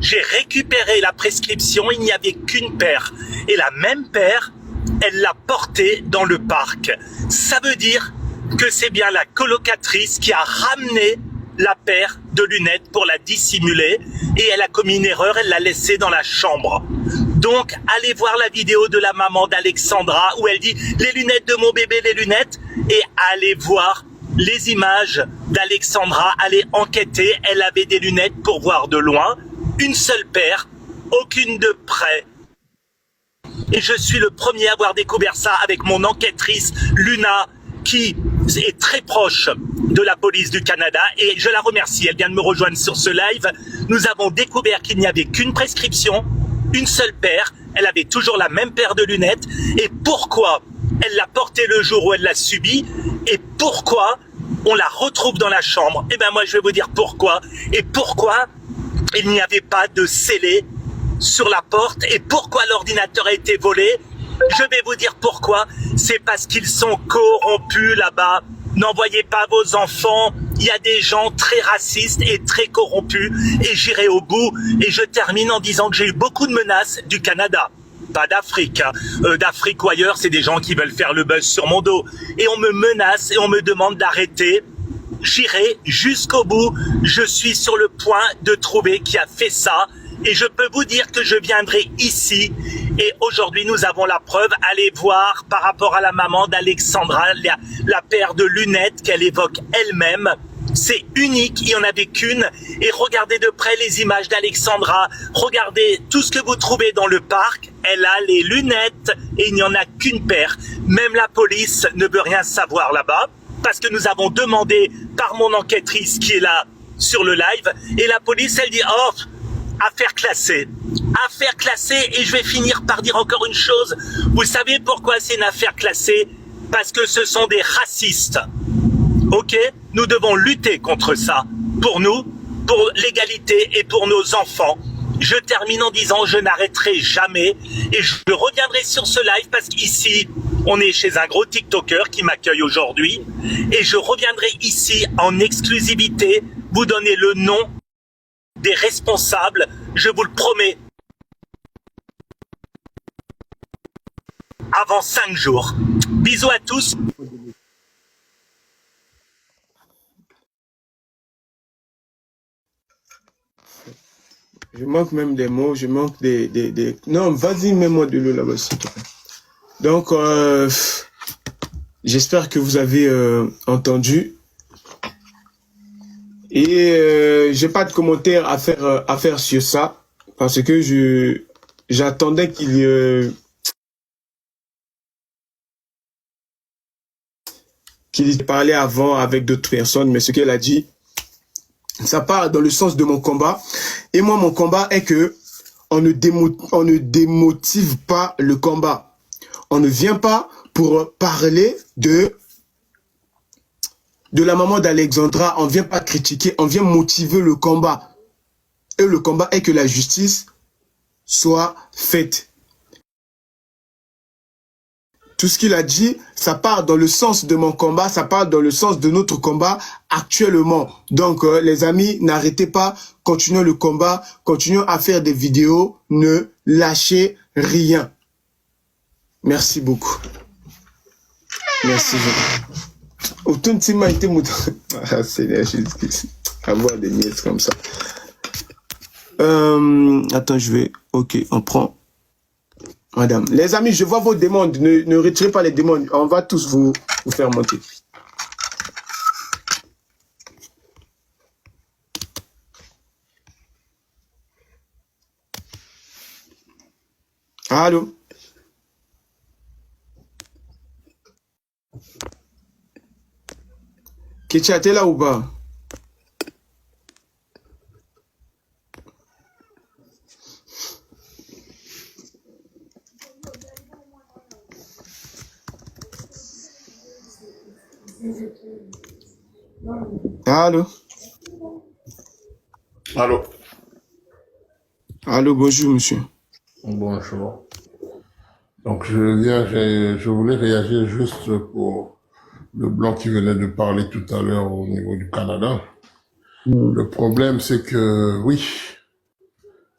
J'ai récupéré la prescription, il n'y avait qu'une paire. Et la même paire, elle l'a portée dans le parc. Ça veut dire que c'est bien la colocatrice qui a ramené la paire de lunettes pour la dissimuler et elle a commis une erreur, elle l'a laissée dans la chambre. Donc, allez voir la vidéo de la maman d'Alexandra où elle dit « les lunettes de mon bébé, les lunettes » et allez voir les images d'Alexandra, allez enquêter, elle avait des lunettes pour voir de loin, une seule paire, aucune de près. Et je suis le premier à avoir découvert ça avec mon enquêtrice Luna, qui est très proche de la police du Canada et je la remercie, elle vient de me rejoindre sur ce live. Nous avons découvert qu'il n'y avait qu'une prescription, une seule paire, elle avait toujours la même paire de lunettes et pourquoi elle l'a portée le jour où elle l'a subie et pourquoi on la retrouve dans la chambre. Eh bien moi je vais vous dire pourquoi et pourquoi il n'y avait pas de scellé sur la porte et pourquoi l'ordinateur a été volé. Je vais vous dire pourquoi, c'est parce qu'ils sont corrompus là-bas. N'envoyez pas vos enfants, il y a des gens très racistes et très corrompus et j'irai au bout. Et je termine en disant que j'ai eu beaucoup de menaces du Canada, pas d'Afrique. D'Afrique ou ailleurs, c'est des gens qui veulent faire le buzz sur mon dos. Et on me menace et on me demande d'arrêter. J'irai jusqu'au bout, je suis sur le point de trouver qui a fait ça. Et je peux vous dire que je viendrai ici et aujourd'hui nous avons la preuve. Allez voir par rapport à la maman d'Alexandra, la paire de lunettes qu'elle évoque elle-même. C'est unique, il n'y en avait qu'une. Et regardez de près les images d'Alexandra. Regardez tout ce que vous trouvez dans le parc. Elle a les lunettes et il n'y en a qu'une paire. Même la police ne veut rien savoir là-bas parce que nous avons demandé par mon enquêtrice qui est là sur le live. Et la police, elle dit « Oh !» Affaire classée. Affaire classée et je vais finir par dire encore une chose. Vous savez pourquoi c'est une affaire classée? Parce que ce sont des racistes. Ok? Nous devons lutter contre ça. Pour nous, pour l'égalité et pour nos enfants. Je termine en disant je n'arrêterai jamais et je reviendrai sur ce live parce qu'ici, on est chez un gros TikToker qui m'accueille aujourd'hui et je reviendrai ici en exclusivité vous donner le nom des responsables, je vous le promets, avant 5 jours. Bisous à tous. Je manque même des mots, je manque des... Non, vas-y, mets-moi de l'eau là-bas, s'il te plaît. Donc, j'espère que vous avez entendu. Et j'ai pas de commentaires à faire sur ça parce que j'attendais qu'il parlait avant avec d'autres personnes, mais ce qu'elle a dit, ça part dans le sens de mon combat. Et moi, mon combat est que on ne démotive pas le combat. On ne vient pas pour parler de la maman d'Alexandra, on ne vient pas critiquer, on vient motiver le combat. Et le combat est que la justice soit faite. Tout ce qu'il a dit, ça part dans le sens de mon combat, ça part dans le sens de notre combat actuellement. Donc, les amis, n'arrêtez pas, continuez le combat, continuez à faire des vidéos, ne lâchez rien. Merci beaucoup. Merci beaucoup. Autant de m'a été mouton. Ah, Seigneur Jésus-Christ. Avoir des miettes comme ça. Attends, je vais... Ok, on prend... Madame. Les amis, je vois vos demandes. Ne retirez pas les demandes. On va tous vous faire monter. Allô? Ketia, t'es là ou pas? Allô? Allô? Allô, bonjour, monsieur. Bonjour. Donc, je voulais réagir juste pour le blanc qui venait de parler tout à l'heure au niveau du Canada. Le problème, c'est que, oui,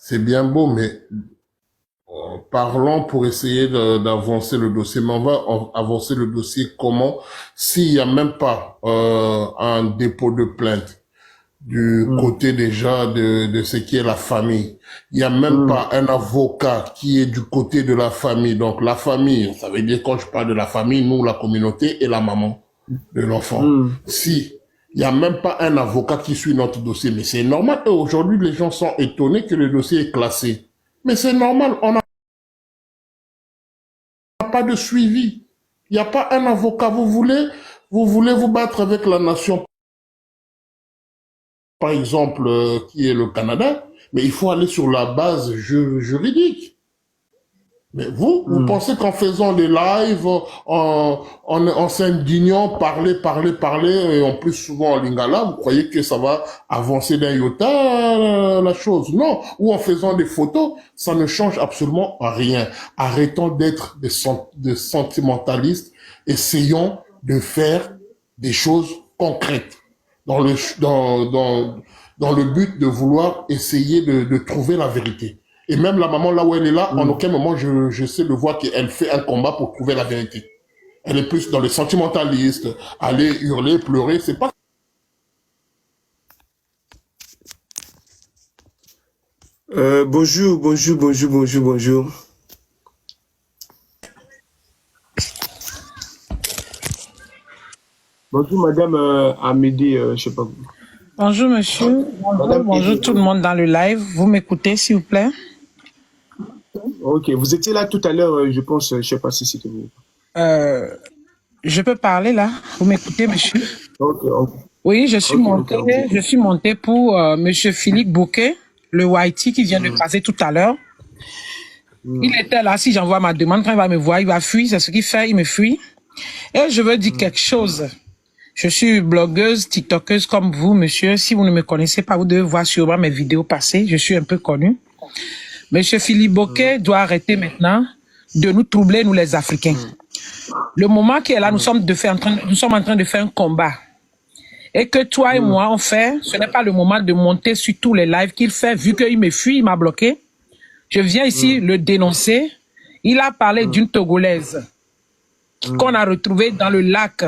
c'est bien beau, mais parlons pour essayer d'avancer le dossier. Mais on va avancer le dossier comment s'il n'y a même pas un dépôt de plainte du côté déjà de ce qui est la famille. Il n'y a même pas un avocat qui est du côté de la famille. Donc la famille, ça veut dire quand je parle de la famille, nous, la communauté et la maman de l'enfant. Si il n'y a même pas un avocat qui suit notre dossier, mais c'est normal. Et aujourd'hui, les gens sont étonnés que le dossier est classé. Mais c'est normal, on n'a pas de suivi. Il n'y a pas un avocat. Vous voulez vous battre avec la nation, par exemple, qui est le Canada, mais il faut aller sur la base juridique. Mais vous pensez qu'en faisant des lives, en s'indignant, parler, et en plus souvent en lingala, vous croyez que ça va avancer d'un iota la chose? Non. Ou en faisant des photos, ça ne change absolument rien. Arrêtons d'être des sentimentalistes, essayons de faire des choses concrètes dans le but de vouloir essayer de trouver la vérité. Et même la maman, là où elle est là, en aucun moment, je sais de voir qu'elle fait un combat pour trouver la vérité. Elle est plus dans le sentimentaliste, aller hurler, pleurer, c'est pas... Bonjour. Bonjour, madame Amédée, je sais pas. Bonjour, monsieur. Bonjour tout le monde dans le live. Vous m'écoutez, s'il vous plaît? Ok, vous étiez là tout à l'heure, je pense, je sais pas si c'était vous. Je peux parler là? Vous m'écoutez, monsieur? Ok. Oui, je suis monté pour monsieur Philippe Bouquet, le Whitey qui vient de passer tout à l'heure. Il était là, si j'envoie ma demande, quand il va me voir, il va fuir, c'est ce qu'il fait, il me fuit. Et je veux dire quelque chose. Je suis blogueuse, tiktokeuse comme vous, monsieur. Si vous ne me connaissez pas, vous devez voir sûrement mes vidéos passées. Je suis un peu connue. Monsieur Philippe Bouquet doit arrêter maintenant de nous troubler, nous les Africains. Le moment qui est là, nous sommes en train de faire un combat. Et que toi et moi, on fait, ce n'est pas le moment de monter sur tous les lives qu'il fait, vu qu'il me fuit, il m'a bloqué. Je viens ici le dénoncer. Il a parlé d'une Togolaise qu'on a retrouvée dans le lac,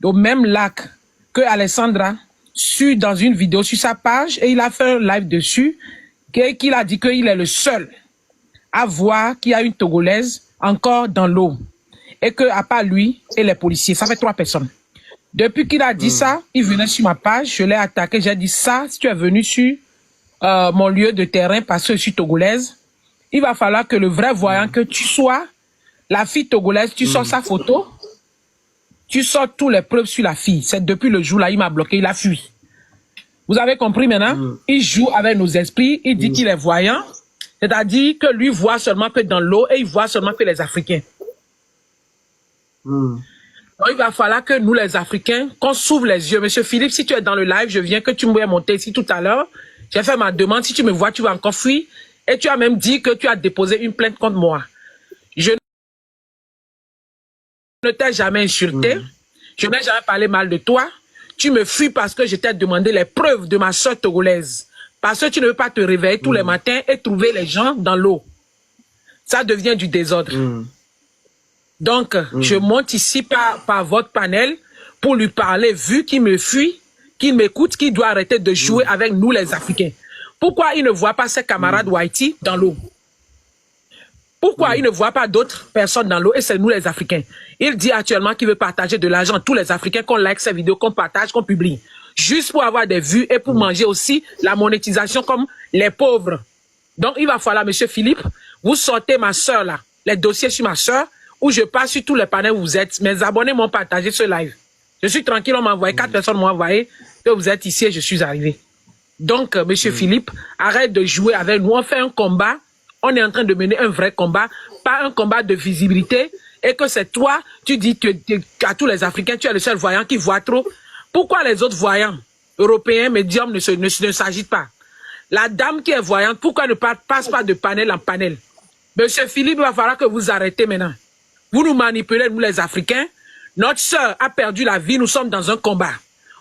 au même lac que Alessandra, dans une vidéo sur sa page, et il a fait un live dessus, qu'il a dit qu'il est le seul à voir qu'il y a une Togolaise encore dans l'eau. Et que, à part lui et les policiers, ça fait 3 personnes. Depuis qu'il a dit ça, il venait sur ma page, je l'ai attaqué, j'ai dit ça, si tu es venu sur mon lieu de terrain parce que je suis Togolaise, il va falloir que le vrai voyant que tu sois, la fille Togolaise, tu sors sa photo, tu sors tous les preuves sur la fille. C'est depuis le jour là, il m'a bloqué, il a fui. Vous avez compris maintenant? Il joue avec nos esprits, il dit qu'il est voyant, c'est-à-dire que lui voit seulement que dans l'eau et il voit seulement que les Africains. Donc il va falloir que nous les Africains, qu'on s'ouvre les yeux. Monsieur Philippe, si tu es dans le live, je viens que tu me vois monter ici tout à l'heure. J'ai fait ma demande, si tu me vois, tu vas encore fuir. Et tu as même dit que tu as déposé une plainte contre moi. Je ne t'ai jamais insulté. Je n'ai jamais parlé mal de toi. Tu me fuis parce que je t'ai demandé les preuves de ma soeur togolaise. Parce que tu ne veux pas te réveiller tous les matins et trouver les gens dans l'eau. Ça devient du désordre. Donc, je monte ici par votre panel pour lui parler, vu qu'il me fuit, qu'il m'écoute, qu'il doit arrêter de jouer avec nous les Africains. Pourquoi il ne voit pas ses camarades Whitey dans l'eau? Pourquoi il ne voit pas d'autres personnes dans l'eau et c'est nous les Africains? Il dit actuellement qu'il veut partager de l'argent à tous les Africains, qu'on like ses vidéos, qu'on partage, qu'on publie. Juste pour avoir des vues et pour manger aussi la monétisation comme les pauvres. Donc il va falloir, monsieur Philippe, vous sortez ma soeur là, les dossiers sur ma soeur, où je passe sur tous les panels où vous êtes. Mes abonnés m'ont partagé ce live. Je suis tranquille, on m'a envoyé, 4 personnes m'ont envoyé que vous êtes ici et je suis arrivé. Donc, monsieur Philippe, arrête de jouer avec nous. On fait un combat. On est en train de mener un vrai combat, pas un combat de visibilité. Et que c'est toi, tu dis qu'à tous les Africains, tu es le seul voyant qui voit trop. Pourquoi les autres voyants européens, médiums, ne s'agitent pas? La dame qui est voyante, pourquoi ne passe pas de panel en panel? Monsieur Philippe, il va falloir que vous arrêtez maintenant. Vous nous manipulez, nous les Africains. Notre sœur a perdu la vie, nous sommes dans un combat.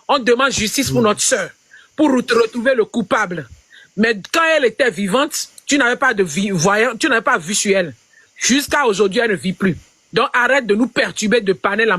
On demande justice pour notre sœur, pour retrouver le coupable. Mais quand elle était vivante, tu n'avais pas de voyant, tu n'avais pas vu sur elle. Jusqu'à aujourd'hui, elle ne vit plus. Donc arrête de nous perturber de panel en